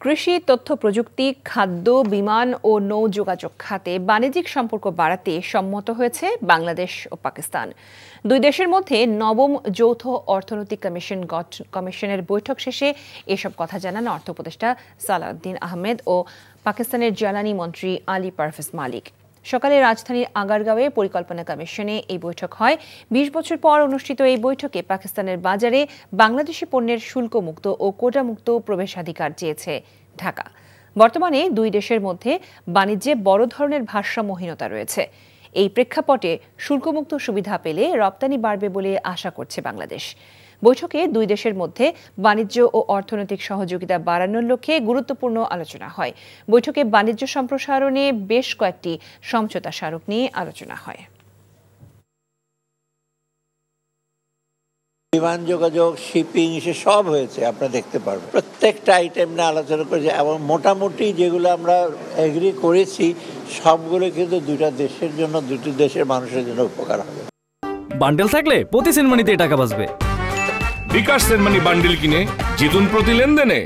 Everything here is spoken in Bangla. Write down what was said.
কৃষি, তথ্য প্রযুক্তি, খাদ্য, বিমান ও নৌ যোগাযোগ খাতে বাণিজ্যিক সম্পর্ক বাড়াতে সম্মত হয়েছে বাংলাদেশ ও পাকিস্তান। দুই দেশের মধ্যে নবম যৌথ অর্থনৈতিক কমিশনের বৈঠক শেষে এসব কথা জানান অর্থ উপদেষ্টা সালাউদ্দিন আহমেদ ও পাকিস্তানের জ্বালানি মন্ত্রী আলী পারভেজ মালিক। সকালে রাজধানীর আগারগাঁওয়ে পরিকল্পনা কমিশনে এই বৈঠক হয়। ২০ বছর পর অনুষ্ঠিত এই বৈঠকে পাকিস্তানের বাজারে বাংলাদেশি পণ্যের শুল্কমুক্ত ও কোটামুক্ত প্রবেশাধিকার চেয়েছে ঢাকা। বর্তমানে দুই দেশের মধ্যে বাণিজ্যে বড় ধরনের ভারসাম্যহীনতা রয়েছে। এই প্রেক্ষাপটে শুল্কমুক্ত সুবিধা পেলে রপ্তানি বাড়বে বলে আশা করছে বাংলাদেশ। বৈঠকে দুই দেশের মধ্যে বাণিজ্য ও অর্থনৈতিক সহযোগিতা বাড়ানোর লক্ষ্যে গুরুত্বপূর্ণ আলোচনা হয়। বৈঠকে বাণিজ্য সম্প্রসারণে বেশ কয়েকটি সমঝোতা স্মারক নিয়ে আলোচনা হয়। বিমান যোগাযোগ, শিপিং, সে সব হয়েছে, আপনারা দেখতে পারবেন। প্রত্যেকটা আইটেম নিয়ে আলোচনা করেছি এবং মোটামুটি যেগুলো আমরা এগ্রি করেছি সবগুলো কিন্তু দুইটা দেশের জন্য, দুটি দেশের মানুষের জন্য উপকার হবে। বান্ডেল থাকলে প্রতি সেনমানিতে টাকা বাঁচবে। বিকাশ সেনমানি বান্ডেল কিনে জিতুন প্রতি লেনদেনে।